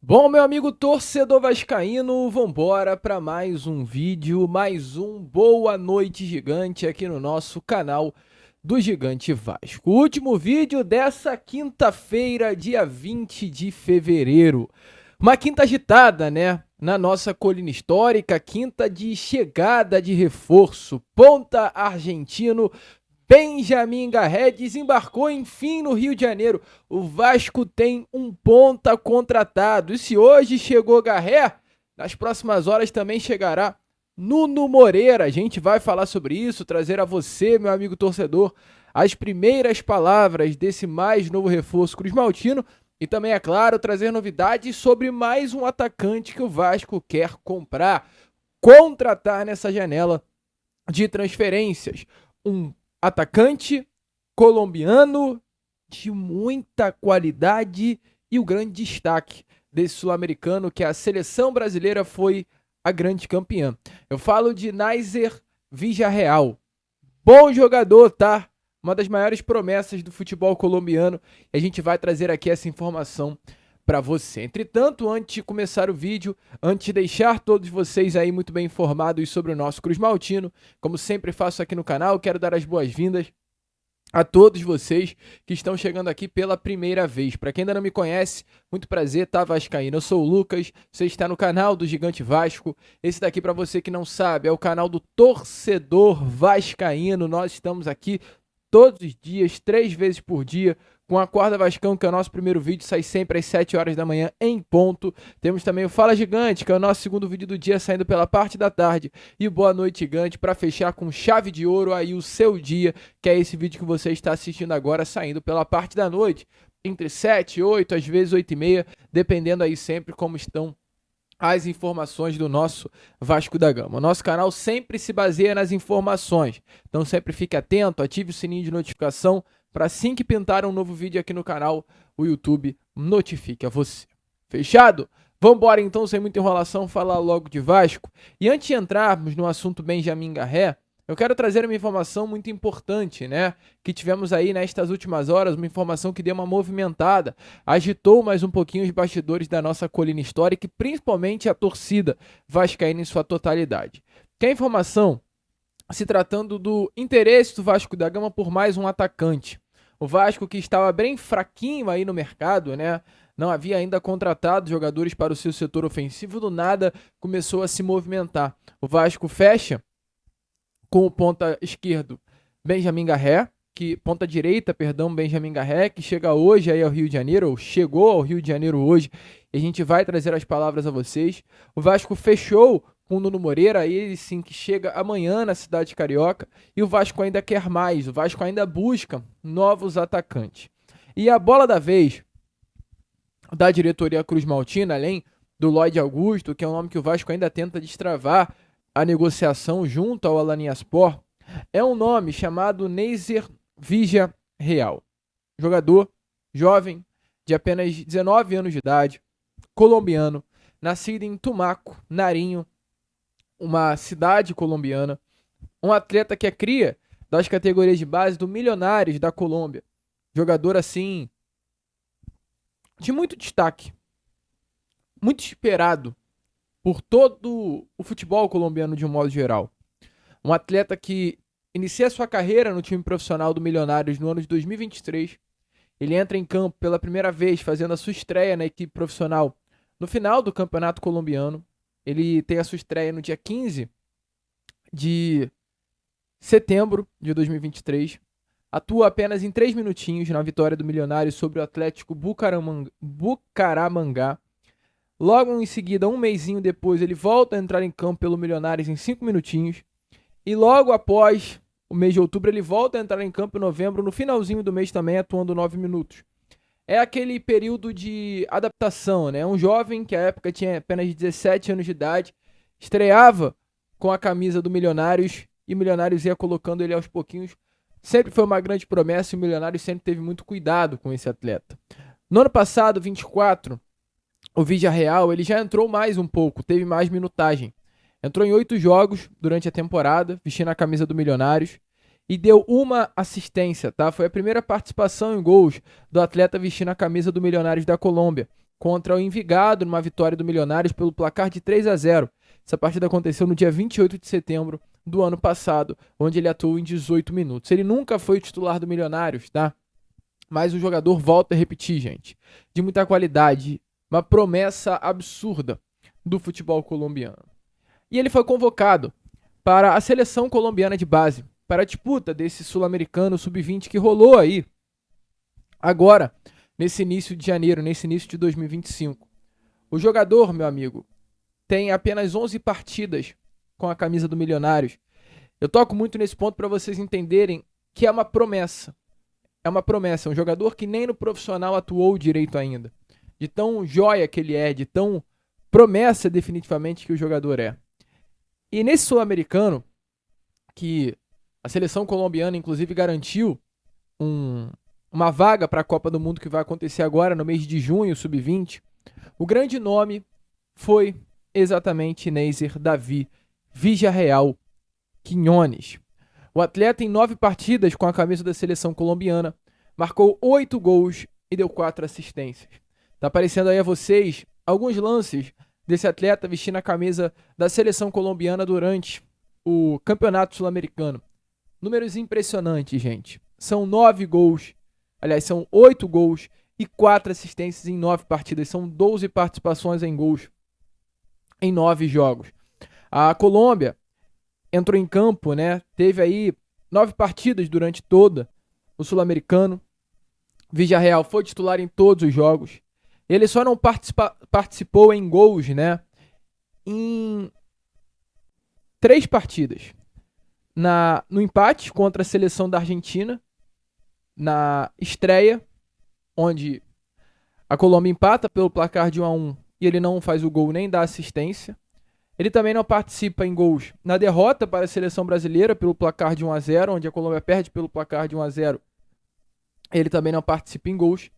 Bom, meu amigo torcedor vascaíno, vambora para mais um vídeo, mais um Boa Noite Gigante aqui no nosso canal do Gigante Vasco. O último vídeo dessa quinta-feira, dia 20 de fevereiro. Uma quinta agitada, né? Na nossa colina histórica, quinta de chegada de reforço. Ponta argentino Benjamin Garré desembarcou enfim no Rio de Janeiro. O Vasco tem um ponta contratado. E se hoje chegou Garré, nas próximas horas também chegará Nuno Moreira. A gente vai falar sobre isso, trazer a você, meu amigo torcedor, as primeiras palavras desse mais novo reforço cruzmaltino e também, é claro, trazer novidades sobre mais um atacante que o Vasco quer comprar, contratar nessa janela de transferências. Um atacante colombiano de muita qualidade e o grande destaque desse sul-americano, que a seleção brasileira foi a grande campeã. Eu falo de Naizer Villarreal. Bom jogador, tá? Uma das maiores promessas do futebol colombiano. E a gente vai trazer aqui essa informação para você. Entretanto, antes de começar o vídeo, antes de deixar todos vocês aí muito bem informados sobre o nosso Cruz Maltino, como sempre faço aqui no canal, quero dar as boas-vindas a todos vocês que estão chegando aqui pela primeira vez. Para quem ainda não me conhece, muito prazer, tá, vascaíno? Eu sou o Lucas, você está no canal do Gigante Vasco. Esse daqui, para você que não sabe, é o canal do Torcedor Vascaíno. Nós estamos aqui todos os dias, 3 vezes por dia, com a Corda Vascão, que é o nosso primeiro vídeo, sai sempre às 7 horas da manhã em ponto. Temos também o Fala Gigante, que é o nosso segundo vídeo do dia, saindo pela parte da tarde. E o Boa Noite Gigante, para fechar com chave de ouro aí o seu dia, que é esse vídeo que você está assistindo agora, saindo pela parte da noite. Entre 7 e 8, às vezes 8 e meia, dependendo aí sempre como estão as informações do nosso Vasco da Gama. O nosso canal sempre se baseia nas informações, então sempre fique atento, ative o sininho de notificação para assim que pintar um novo vídeo aqui no canal, o YouTube notifique a você. Fechado? Vambora então, sem muita enrolação, falar logo de Vasco. E antes de entrarmos no assunto Benjamin Garré, eu quero trazer uma informação muito importante, né? Que tivemos aí nestas últimas horas, uma informação que deu uma movimentada, agitou mais um pouquinho os bastidores da nossa colina histórica e principalmente a torcida vascaína em sua totalidade. Que é a informação se tratando do interesse do Vasco da Gama por mais um atacante. O Vasco, que estava bem fraquinho aí no mercado, né? Não havia ainda contratado jogadores para o seu setor ofensivo, do nada começou a se movimentar. O Vasco fecha com o ponta esquerdo Benjamin Garré, ponta direita, perdão, Benjamin Garré, que chega hoje aí ao Rio de Janeiro, ou chegou ao Rio de Janeiro hoje, e a gente vai trazer as palavras a vocês. O Vasco fechou com o Nuno Moreira, ele sim que chega amanhã na cidade carioca, e o Vasco ainda quer mais, o Vasco ainda busca novos atacantes. E a bola da vez da diretoria Cruz Maltina, além do Lloyd Augusto, que é um nome que o Vasco ainda tenta destravar a negociação junto ao Alanyaspor, é um nome chamado Naizer Villarreal. Jogador jovem, de apenas 19 anos de idade, colombiano, nascido em Tumaco, Nariño, uma cidade colombiana, um atleta que é cria das categorias de base do Milionários da Colômbia. Jogador assim de muito destaque, muito esperado por todo o futebol colombiano de um modo geral. Um atleta que inicia sua carreira no time profissional do Milionários no ano de 2023. Ele entra em campo pela primeira vez, fazendo a sua estreia na equipe profissional no final do Campeonato Colombiano. Ele tem a sua estreia no dia 15 de setembro de 2023. Atua apenas em 3 minutinhos na vitória do Milionários sobre o Atlético Bucaramanga. Logo em seguida, um mesinho depois, ele volta a entrar em campo pelo Milionários em 5 minutinhos. E logo após o mês de outubro, ele volta a entrar em campo em novembro, no finalzinho do mês também, atuando 9 minutos. É aquele período de adaptação, né? Um jovem que à época tinha apenas 17 anos de idade, estreava com a camisa do Milionários e o Milionários ia colocando ele aos pouquinhos. Sempre foi uma grande promessa e o Milionários sempre teve muito cuidado com esse atleta. No ano passado, 24, o Villarreal, ele já entrou mais um pouco, teve mais minutagem. Entrou em 8 jogos durante a temporada, vestindo a camisa do Milionários. E deu uma assistência, tá? Foi a primeira participação em gols do atleta vestindo a camisa do Milionários da Colômbia. contra o Envigado, numa vitória do Milionários pelo placar de 3-0. Essa partida aconteceu no dia 28 de setembro do ano passado, onde ele atuou em 18 minutos. Ele nunca foi o titular do Milionários, tá? Mas o jogador, volta a repetir, gente, de muita qualidade, uma promessa absurda do futebol colombiano. E ele foi convocado para a seleção colombiana de base, para a disputa desse sul-americano sub-20 que rolou aí agora, nesse início de janeiro, nesse início de 2025. O jogador, meu amigo, tem apenas 11 partidas com a camisa do Milionários. Eu toco muito nesse ponto para vocês entenderem que é uma promessa. É uma promessa, é um jogador que nem no profissional atuou direito ainda. De tão joia que ele é, de tão promessa definitivamente que o jogador é. E nesse sul-americano, que a seleção colombiana inclusive garantiu uma vaga para a Copa do Mundo que vai acontecer agora no mês de junho, sub-20, o grande nome foi exatamente Neiser Davi Villarreal Quiñones. O atleta, em 9 partidas com a camisa da seleção colombiana, marcou 8 gols e deu 4 assistências. Tá aparecendo aí a vocês alguns lances desse atleta vestindo a camisa da seleção colombiana durante o Campeonato Sul-Americano. Números impressionantes, gente. São 9 gols, aliás, são 8 gols e 4 assistências em 9 partidas. São 12 participações em gols em 9 jogos. A Colômbia entrou em campo, né? Teve aí 9 partidas durante toda o Sul-Americano. Villarreal foi titular em todos os jogos. Ele só não participou em gols, né? Em 3 partidas. No empate contra a seleção da Argentina, na estreia, onde a Colômbia empata pelo placar de 1-1 e ele não faz o gol nem dá assistência. Ele também não participa em gols na derrota para a seleção brasileira pelo placar de 1-0, onde a Colômbia perde pelo placar de 1-0. Ele também não participa em gols.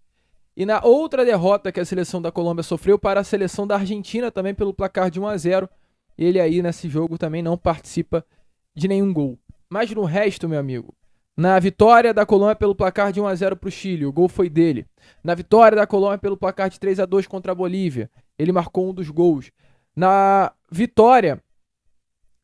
E na outra derrota que a seleção da Colômbia sofreu para a seleção da Argentina, também pelo placar de 1-0, ele aí nesse jogo também não participa de nenhum gol. Mas no resto, meu amigo, na vitória da Colômbia pelo placar de 1-0 para o Chile, o gol foi dele. Na vitória da Colômbia pelo placar de 3-2 contra a Bolívia, ele marcou um dos gols. Na vitória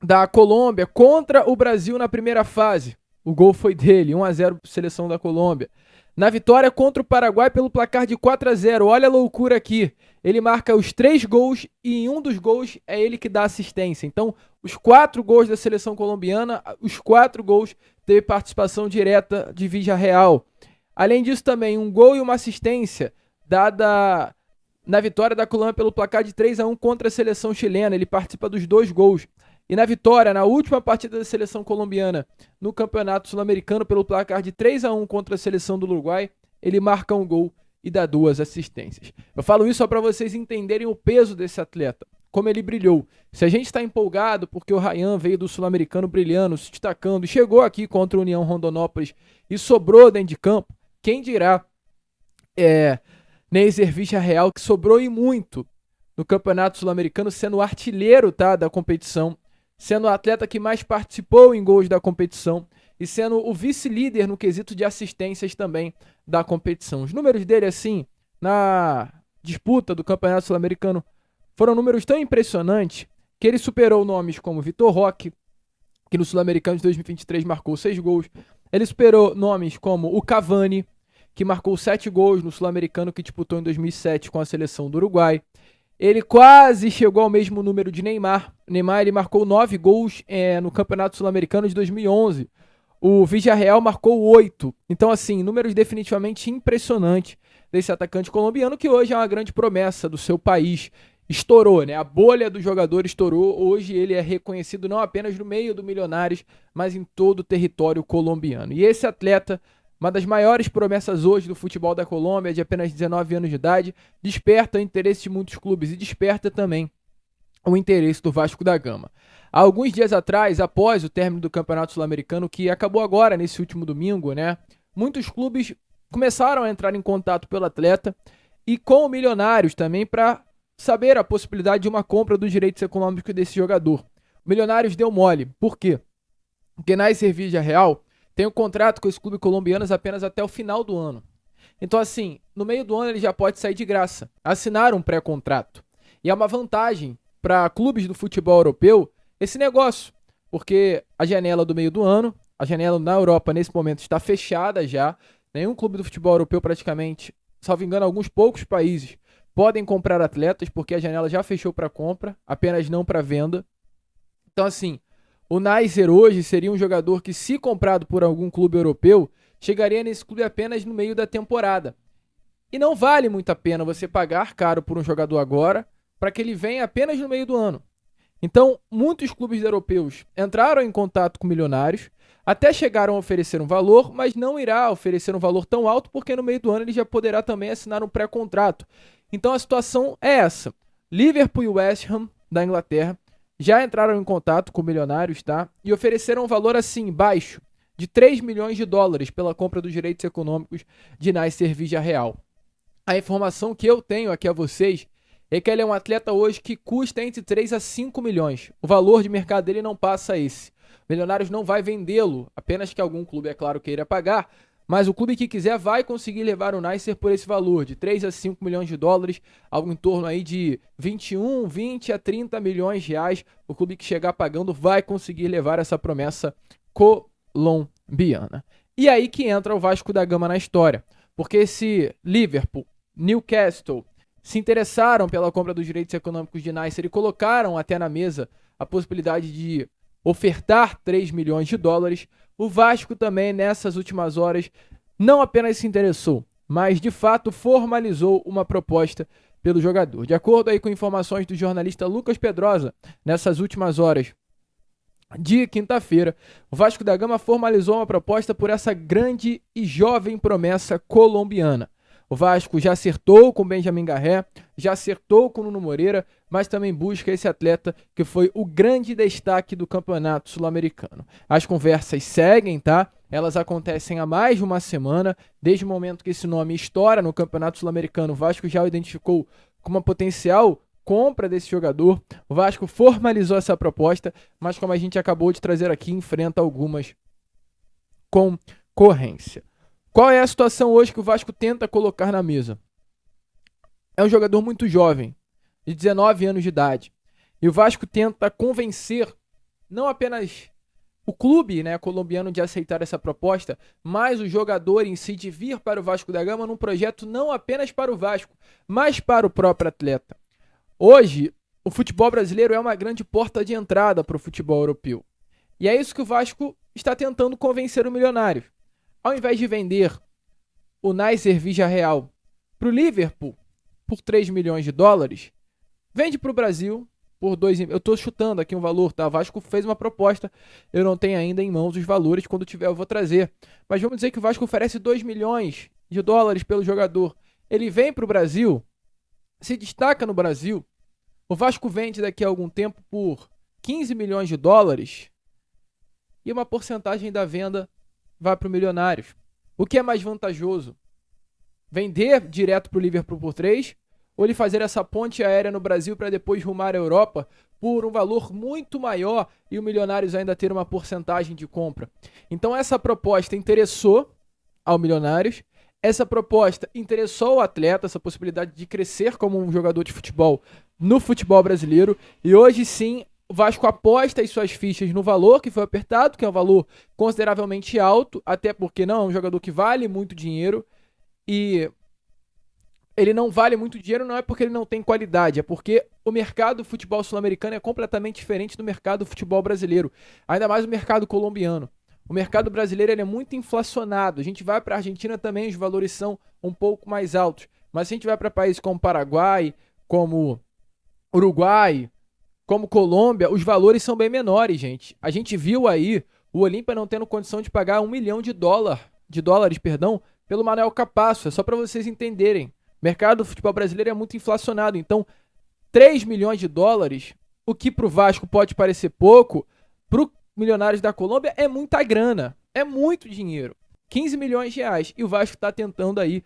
da Colômbia contra o Brasil na primeira fase, o gol foi dele, 1-0 para a seleção da Colômbia. Na vitória contra o Paraguai pelo placar de 4-0, olha a loucura aqui. Ele marca os 3 gols e em um dos gols é ele que dá assistência. Então, os 4 gols da seleção colombiana, os 4 gols teve participação direta de Villarreal. Além disso também, um gol e uma assistência dada na vitória da Colômbia pelo placar de 3-1 contra a seleção chilena. Ele participa dos 2 gols. E na vitória, na última partida da seleção colombiana no Campeonato Sul-Americano pelo placar de 3-1 contra a seleção do Uruguai, ele marca um gol e dá 2 assistências. Eu falo isso só para vocês entenderem o peso desse atleta, como ele brilhou. Se a gente está empolgado porque o Ryan veio do Sul-Americano brilhando, se destacando, e chegou aqui contra a União Rondonópolis e sobrou dentro de campo, quem dirá Neiser Villarreal, que sobrou e muito no Campeonato Sul-Americano, sendo o artilheiro, tá, da competição, sendo o atleta que mais participou em gols da competição e sendo o vice-líder no quesito de assistências também da competição. Os números dele, assim, na disputa do Campeonato Sul-Americano, foram números tão impressionantes que ele superou nomes como Vitor Roque, que no Sul-Americano de 2023 marcou 6 gols. Ele superou nomes como o Cavani, que marcou 7 gols no Sul-Americano que disputou em 2007 com a seleção do Uruguai. Ele quase chegou ao mesmo número de Neymar. O Neymar ele marcou 9 gols no Campeonato Sul-Americano de 2011. O Villarreal marcou 8. Então, assim, números definitivamente impressionantes desse atacante colombiano, que hoje é uma grande promessa do seu país. Estourou, né? A bolha do jogador estourou. Hoje ele é reconhecido não apenas no meio do Milionários, mas em todo o território colombiano. E esse atleta, uma das maiores promessas hoje do futebol da Colômbia, de apenas 19 anos de idade, desperta o interesse de muitos clubes e desperta também o interesse do Vasco da Gama. Há alguns dias atrás, após o término do Campeonato Sul-Americano, que acabou agora, nesse último domingo, né? Muitos clubes começaram a entrar em contato pelo atleta e com o Milionários também para saber a possibilidade de uma compra dos direitos econômicos desse jogador. O Milionários deu mole. Por quê? Porque Neiser Villarreal tem um contrato com esse clube colombiano apenas até o final do ano. Então, assim, no meio do ano ele já pode sair de graça, assinar um pré-contrato. E é uma vantagem para clubes do futebol europeu esse negócio, porque a janela do meio do ano, a janela na Europa nesse momento está fechada já. Nenhum clube do futebol europeu praticamente, salvo engano, alguns poucos países podem comprar atletas porque a janela já fechou para compra, apenas não para venda. Então, assim, o Neisser hoje seria um jogador que, se comprado por algum clube europeu, chegaria nesse clube apenas no meio da temporada. E não vale muito a pena você pagar caro por um jogador agora para que ele venha apenas no meio do ano. Então, muitos clubes europeus entraram em contato com milionários, até chegaram a oferecer um valor, mas não irá oferecer um valor tão alto porque no meio do ano ele já poderá também assinar um pré-contrato. Então a situação é essa. Liverpool e West Ham da Inglaterra já entraram em contato com milionários, tá? E ofereceram um valor assim, baixo, de 3 milhões de dólares pela compra dos direitos econômicos de Neisser Villarreal. A informação que eu tenho aqui a vocês é que ele é um atleta hoje que custa entre 3 a 5 milhões. O valor de mercado dele não passa esse. Milionários não vai vendê-lo, apenas que algum clube, é claro, queira pagar, mas o clube que quiser vai conseguir levar o Neisser por esse valor, de 3 a 5 milhões de dólares, algo em torno aí de 21, 20 a 30 milhões de reais. O clube que chegar pagando vai conseguir levar essa promessa colombiana. E aí que entra o Vasco da Gama na história, porque se Liverpool, Newcastle se interessaram pela compra dos direitos econômicos de Neisser e colocaram até na mesa a possibilidade de ofertar 3 milhões de dólares, o Vasco também, nessas últimas horas, não apenas se interessou, mas de fato formalizou uma proposta pelo jogador. De acordo aí com informações do jornalista Lucas Pedrosa, nessas últimas horas de quinta-feira, o Vasco da Gama formalizou uma proposta por essa grande e jovem promessa colombiana. O Vasco já acertou com Benjamin Garré, já acertou com Nuno Moreira, mas também busca esse atleta que foi o grande destaque do campeonato sul-americano. As conversas seguem, tá? Elas acontecem há mais de uma semana. Desde o momento que esse nome estoura no campeonato sul-americano, o Vasco já o identificou como uma potencial compra desse jogador. O Vasco formalizou essa proposta, mas como a gente acabou de trazer aqui, enfrenta algumas concorrências. Qual é a situação hoje que o Vasco tenta colocar na mesa? É um jogador muito jovem, de 19 anos de idade. E o Vasco tenta convencer não apenas o clube, né, colombiano de aceitar essa proposta, mas o jogador em si de vir para o Vasco da Gama num projeto não apenas para o Vasco, mas para o próprio atleta. Hoje, o futebol brasileiro é uma grande porta de entrada para o futebol europeu. E é isso que o Vasco está tentando convencer o milionário. Ao invés de vender o Neisser Villarreal para o Liverpool por 3 milhões de dólares, vende para o Brasil por 2. Eu estou chutando aqui um valor, tá? O Vasco fez uma proposta, eu não tenho ainda em mãos os valores, quando tiver eu vou trazer. Mas vamos dizer que o Vasco oferece 2 milhões de dólares pelo jogador. Ele vem para o Brasil, se destaca no Brasil, o Vasco vende daqui a algum tempo por 15 milhões de dólares e uma porcentagem da venda vai para o Milionários. O que é mais vantajoso? Vender direto para o Liverpool por 3 ou ele fazer essa ponte aérea no Brasil para depois rumar à Europa por um valor muito maior e o Milionários ainda ter uma porcentagem de compra? Então essa proposta interessou ao Milionários, essa proposta interessou ao atleta, essa possibilidade de crescer como um jogador de futebol no futebol brasileiro, e hoje sim o Vasco aposta as suas fichas no valor que foi apertado, que é um valor consideravelmente alto, até porque não é um jogador que vale muito dinheiro, e ele não vale muito dinheiro não é porque ele não tem qualidade, é porque o mercado do futebol sul-americano é completamente diferente do mercado do futebol brasileiro, ainda mais o mercado colombiano. O mercado brasileiro ele é muito inflacionado, a gente vai para a Argentina também, os valores são um pouco mais altos, mas se a gente vai para países como Paraguai, como Uruguai, como Colômbia, os valores são bem menores, gente. A gente viu aí o Olímpia não tendo condição de pagar 1 milhão de dólares, pelo Manuel Capasso. É só para vocês entenderem. O mercado do futebol brasileiro é muito inflacionado. Então, 3 milhões de dólares, o que para o Vasco pode parecer pouco, para o Milionários da Colômbia é muita grana. É muito dinheiro. 15 milhões de reais. E o Vasco está tentando aí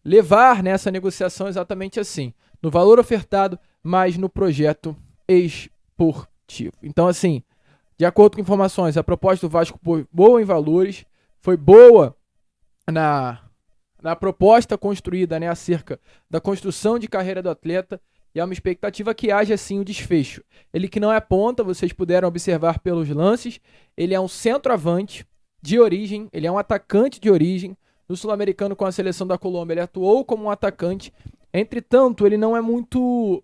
levar nessa negociação exatamente assim. No valor ofertado, mas no projeto esportivo. Então, assim, de acordo com informações, a proposta do Vasco foi boa em valores, foi boa na na proposta construída, né, acerca da construção de carreira do atleta, e é uma expectativa que haja sim o desfecho. Ele que não é ponta, vocês puderam observar pelos lances, ele é um centroavante de origem, ele é um atacante de origem. No Sul-Americano com a seleção da Colômbia, ele atuou como um atacante. Entretanto, ele não é muito...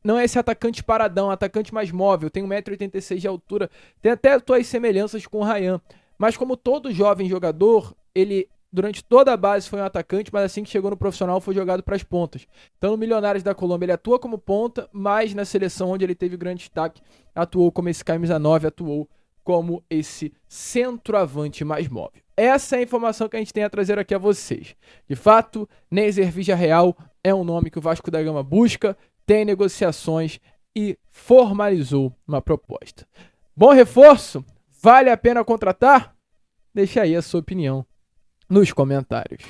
Não é esse atacante paradão, atacante mais móvel, tem 1,86 m de altura, tem até suas semelhanças com o Ryan. Mas como todo jovem jogador, ele durante toda a base foi um atacante, mas assim que chegou no profissional foi jogado para as pontas. Então no Milionários da Colômbia ele atua como ponta, mas na seleção onde ele teve grande destaque, atuou como esse camisa 9, atuou como esse centroavante mais móvel. Essa é a informação que a gente tem a trazer aqui a vocês. De fato, Nézer Villarreal é um nome que o Vasco da Gama busca, tem negociações e formalizou uma proposta. Bom reforço? Vale a pena contratar? Deixa aí a sua opinião nos comentários.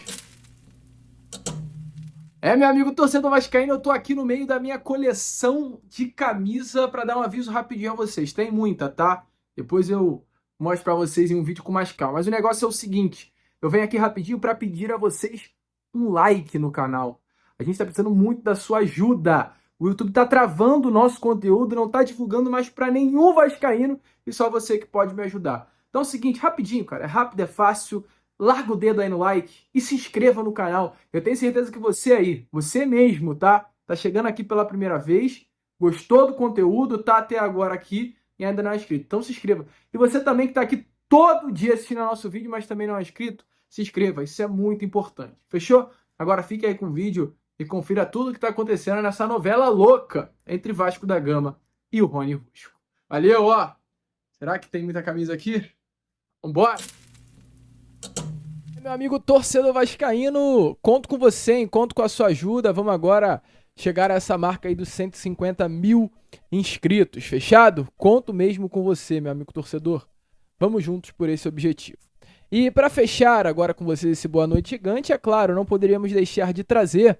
Meu amigo torcedor vascaíno, eu tô aqui no meio da minha coleção de camisa para dar um aviso rapidinho a vocês. Tem muita, tá? Depois eu mostro para vocês em um vídeo com mais calma. Mas o negócio é o seguinte, eu venho aqui rapidinho para pedir a vocês um like no canal. A gente tá precisando muito da sua ajuda. O YouTube tá travando o nosso conteúdo, não tá divulgando mais para nenhum vascaíno e só você que pode me ajudar. Então é o seguinte, rapidinho, cara, é rápido, é fácil. Larga o dedo aí no like e se inscreva no canal. Eu tenho certeza que você aí, você mesmo, tá? Tá chegando aqui pela primeira vez, gostou do conteúdo, tá até agora aqui e ainda não é inscrito. Então se inscreva. E você também que tá aqui todo dia assistindo ao nosso vídeo, mas também não é inscrito, se inscreva. Isso é muito importante. Fechou? Agora fique aí com o vídeo e confira tudo que tá acontecendo nessa novela louca entre Vasco da Gama e o Rony Rusco. Valeu, ó! Será que tem muita camisa aqui? Vambora! Meu amigo torcedor vascaíno, conto com você, hein? Conto com a sua ajuda. Vamos agora chegar a essa marca aí dos 150 mil inscritos, fechado? Conto mesmo com você, meu amigo torcedor. Vamos juntos por esse objetivo. E para fechar agora com vocês esse Boa Noite Gigante, é claro, não poderíamos deixar de trazer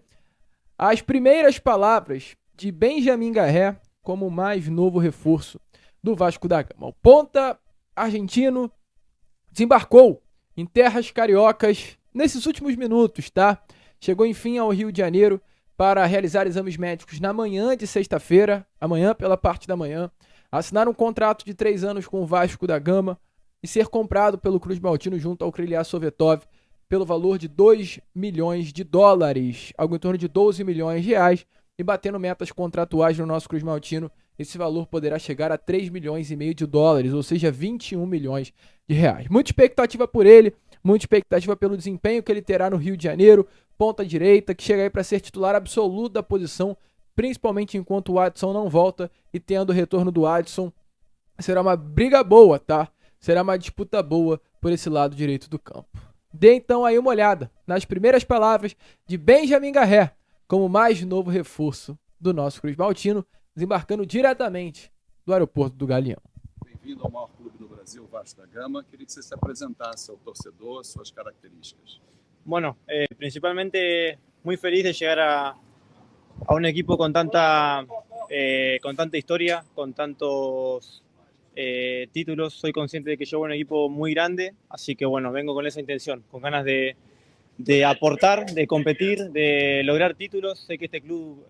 as primeiras palavras de Benjamin Garré como o mais novo reforço do Vasco da Gama. O ponta argentino desembarcou em terras cariocas nesses últimos minutos, tá? Chegou enfim ao Rio de Janeiro para realizar exames médicos na manhã de sexta-feira, amanhã pela parte da manhã, assinar um contrato de 3 anos com o Vasco da Gama e ser comprado pelo Cruz Maltino junto ao Krylia Sovetov pelo valor de 2 milhões de dólares, algo em torno de 12 milhões de reais, e batendo metas contratuais no nosso Cruz Maltino, esse valor poderá chegar a 3 milhões e meio de dólares, ou seja, 21 milhões de reais. Muita expectativa por ele, muita expectativa pelo desempenho que ele terá no Rio de Janeiro, ponta direita, que chega aí para ser titular absoluto da posição, principalmente enquanto o Adson não volta, e tendo o retorno do Adson, será uma briga boa, tá? Será uma disputa boa por esse lado direito do campo. Dê então aí uma olhada nas primeiras palavras de Benjamin Garré, como mais novo reforço do nosso Cruz Maltino, desembarcando diretamente do aeroporto do Galeão. Bem-vindo ao maior clube do Brasil, Vasco da Gama. Queria que você se apresentasse ao torcedor, suas características. Bueno, principalmente muy feliz de llegar a un equipo con tanta historia, con tantos títulos. Soy consciente de que llevo un equipo muy grande, así que bueno, vengo con esa intención, con ganas de aportar, de competir, de lograr títulos. Sé que este club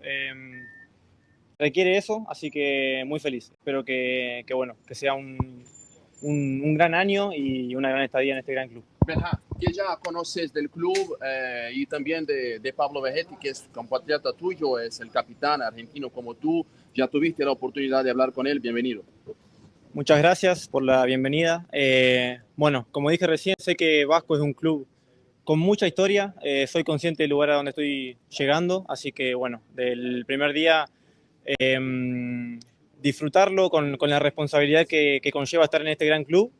requiere eso, así que muy feliz. Espero que sea un gran año y una gran estadía en este gran club. Benja, que ya conoces del club y también de Pablo Vegetti, que es compatriota tuyo, es el capitán argentino como tú. Ya tuviste la oportunidad de hablar con él, bienvenido. Muchas gracias por la bienvenida. Bueno, como dije recién, sé que Vasco es un club con mucha historia. Soy consciente del lugar a donde estoy llegando, así que bueno, del primer día disfrutarlo con la responsabilidad que conlleva estar en este gran club.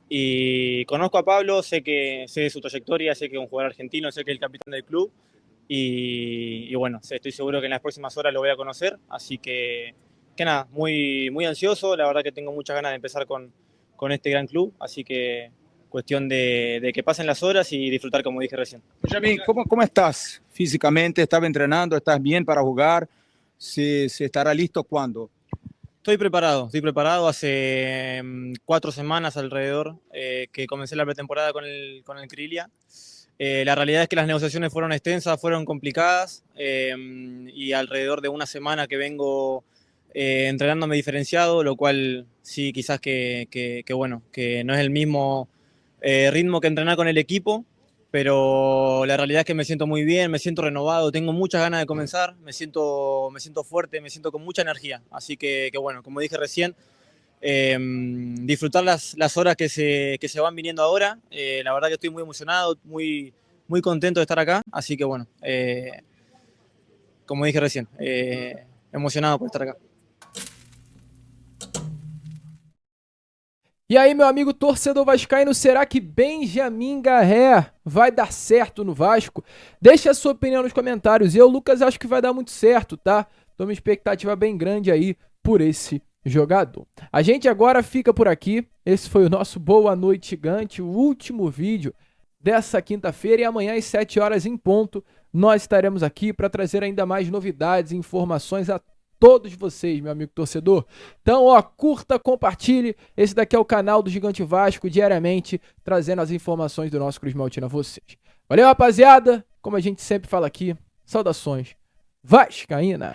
Y conozco a Pablo, sé de su trayectoria, sé que es un jugador argentino, sé que es el capitán del club y bueno, estoy seguro que en las próximas horas lo voy a conocer, así que nada, muy, muy ansioso, la verdad que tengo muchas ganas de empezar con este gran club, así que cuestión de que pasen las horas y disfrutar como dije recién. Benjamin, ¿cómo estás físicamente? ¿Estás entrenando? ¿Estás bien para jugar? ¿Se estará listo cuándo? Estoy preparado hace 4 semanas alrededor que comencé la pretemporada con el Krylia. La realidad es que las negociaciones fueron extensas, fueron complicadas y alrededor de una semana que vengo entrenándome diferenciado, lo cual sí quizás que no es el mismo ritmo que entrenar con el equipo, pero la realidad es que me siento muy bien, me siento renovado, tengo muchas ganas de comenzar, me siento fuerte, me siento con mucha energía, así que bueno, como dije recién, disfrutar las horas que se van viniendo ahora. La verdad que estoy muy emocionado, muy contento de estar acá, así que bueno, como dije recién, emocionado por estar acá. E aí, meu amigo torcedor vascaíno, será que Benjamin Garré vai dar certo no Vasco? Deixa a sua opinião nos comentários. Eu, Lucas, acho que vai dar muito certo, tá? Tô uma expectativa bem grande aí por esse jogador. A gente agora fica por aqui. Esse foi o nosso Boa Noite Gigante, o último vídeo dessa quinta-feira, e amanhã às 7 horas em ponto nós estaremos aqui para trazer ainda mais novidades e informações a todos vocês, meu amigo torcedor. Então, ó, curta, compartilhe. Esse daqui é o canal do Gigante Vasco, diariamente trazendo as informações do nosso Cruz Maltino a vocês. Valeu, rapaziada. Como a gente sempre fala aqui, saudações vascaína.